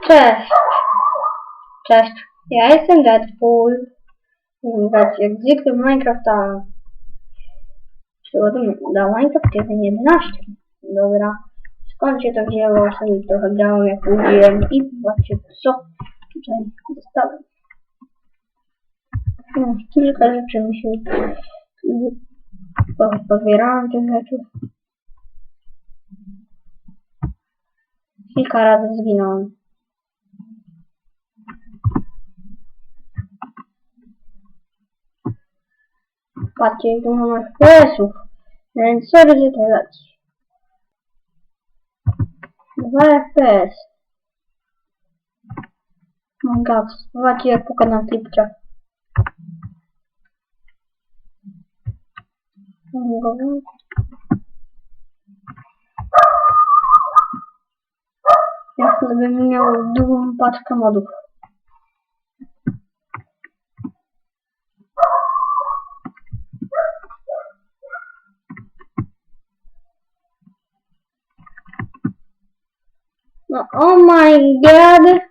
Cześć! Cześć! Ja jestem Deadpool. Grać jak zwykle w Minecrafta. Przygotuję do Minecraft 1.11. Dobra. Skąd się to wzięło? Sobie trochę grałem jak mówiłem i zobaczcie co tutaj dostałem. Kilka rzeczy mi się pozbierałem tych rzeczy. Kilka razy zginąłem. Patrzcie, jak dużo mam FPS-ów. Więc sorry, że to dać. 2 FPS. Mam gad. Zobaczcie, jak puka na klipcie. Ja sobie miał dużą paczkę modów. No oh my god!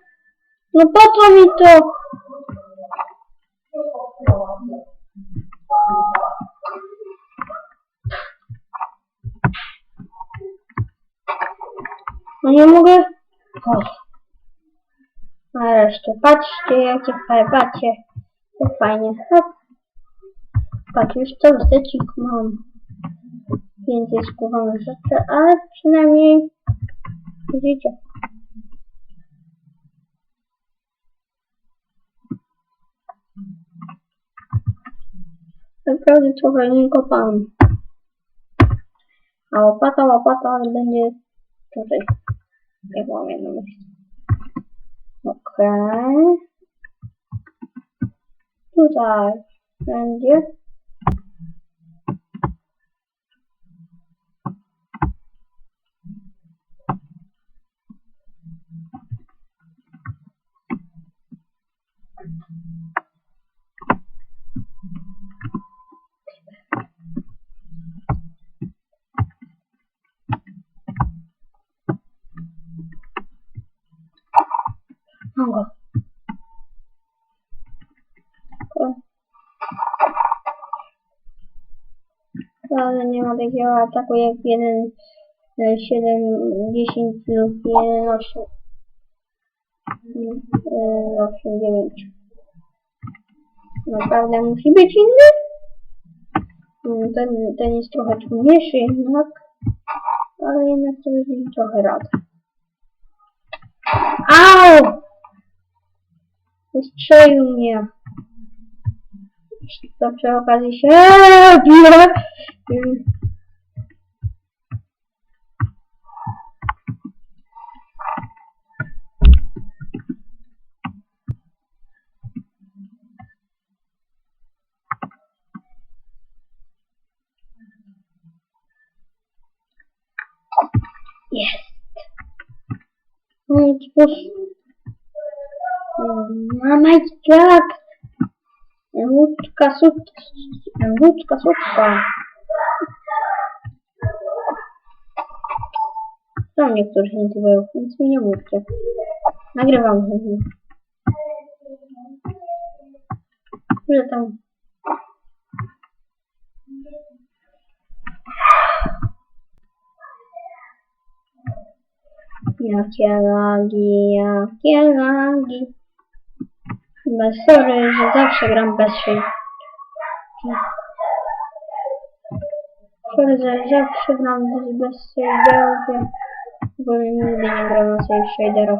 No po co mi to? No nie mogę. O. Nareszcie, patrzcie jakie fajne, patrzcie. Jak fajnie. Hop. Patrz, już to wstecik mam. Więcej skówanych rzeczy, ale przynajmniej widzicie. Naprawdę trochę nie kopałem. A łopata, ale będzie tutaj. Jak mam jedno miejsce. Okej. Tutaj będzie. Mam go. Ale nie ma takiego ataku jak 1, 7, 10 lub 1, 8, 8, 9. Naprawdę musi być inny? Ten jest trochę trudniejszy jednak, ale jednak sobie z nim trochę radzę. Au! Wystrzelił mnie. To przy okazji się bije. Jest. Oh my god. Łódka, sutka. Są niektórzy youtuberów, więc mi nie mówcie. Nagrywam z nimi. Ile tam? Jakie lagi. Sorry, że zawsze gram bez shaderów. Sorry, że zawsze gram bez shaderów, bo nigdy nie gram na swoich shaderach.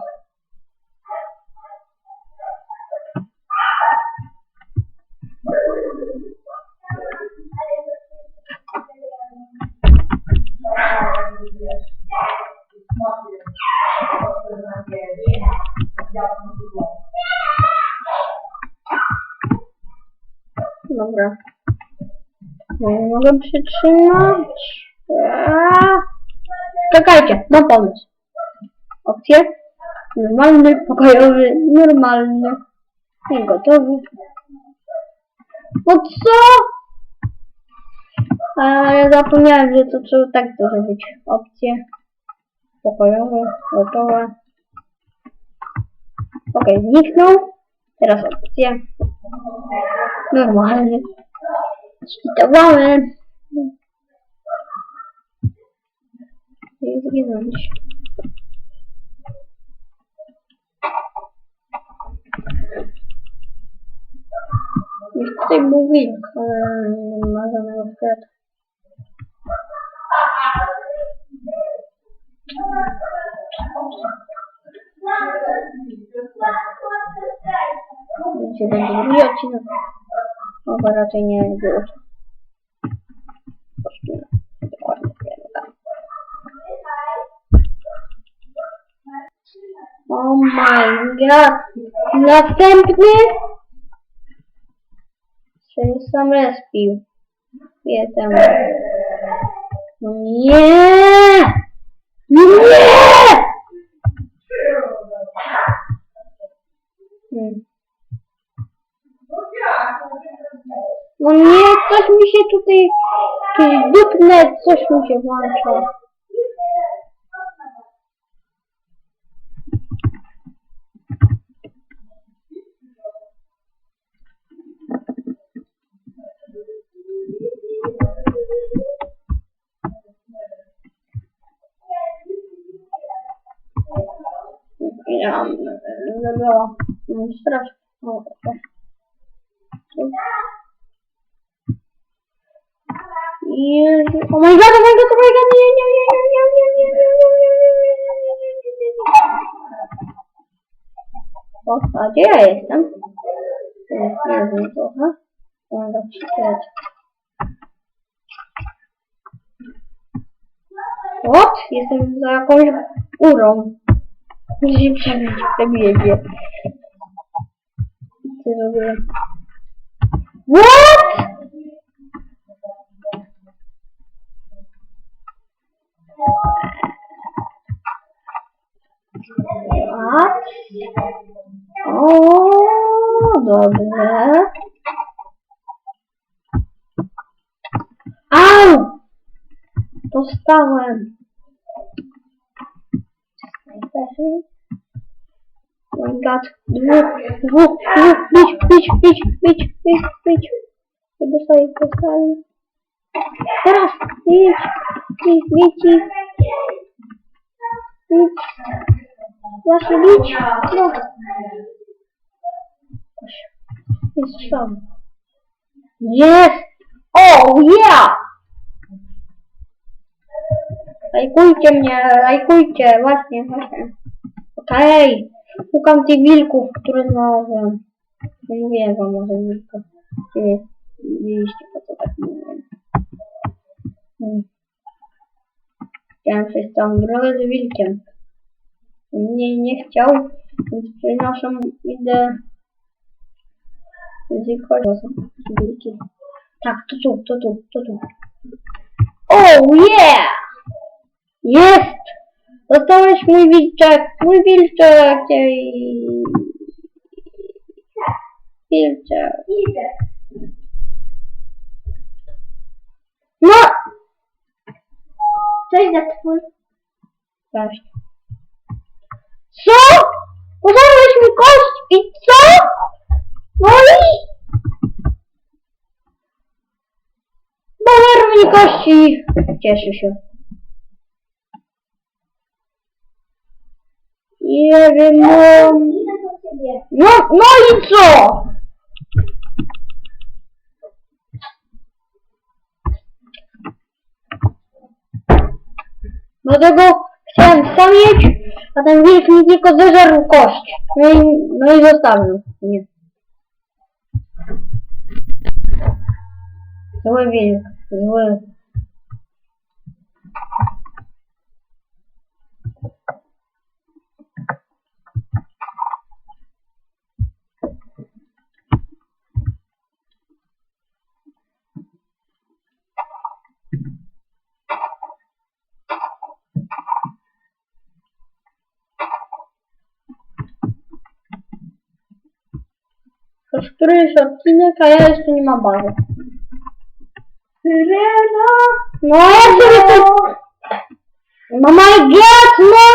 Dobra. Nie mogę przytrzymać. Czekajcie, mam pomysł. Opcje. Normalny, pokojowy, normalny. Nie gotowy. No co? Ja zapomniałem, że to trzeba tak to zrobić. Opcje. Pokojowe, gotowe. Okej, zniknął. Teraz opcję. Normalnie. Świtałamy. I zginąć. Już tutaj był wilk, ale nie ma żadnego kwiatu. Gdzie będzie drugi odcinek? Chyba raczej nie było. Dokładnie wiemy, tak. Oh my god! Następny! Się sam respił. Jestem. No nie! Nie! No nie, coś mi się tutaj... Jakieś dupne, coś mi się włącza. Ja mam strasznie. Oh my god, nie. O, a gdzie ja jestem? Nie wiem trochę. Mogę przeczytać. What? Jestem za jakąś górą. Muszę się przebiegnie. Co zrobię? What? What? O, dobrze. Au! Dostałem. Oh my god. Dwóch. Bić. Dostaję. Teraz. Bić. Właśnie bić. No. Jest strzał. Jest! Oh yeah! Lajkujcie mnie, lajkujcie, właśnie. Okej. Szukam tych wilków, które znalazłem. Nie mówiłem wam może wilka. Widzieliście, po co tak mówiłem. Chciałem przejść całą drogę z wilkiem. Mnie nie chciał, więc przynoszę, idę. Chodź, są wilki. Tak, to tu. Oh yeah! Jest! Dostałeś mój wilczek! Wilczek! No! Cześć, Deadpool. Cześć. Co? Pożarłeś mi kość i co? No i... Pożarł mi kości! Cieszę się. Nie wiem, no i co? Dlatego chciałem sam jeść, a ten wilk mi tylko zeżarł kość. No i zostawił mnie. Zły wilk, zły. To jest któryś odcinek, a ja jeszcze nie mam bazy. Syrena! No jak sobie to... Oh my god, no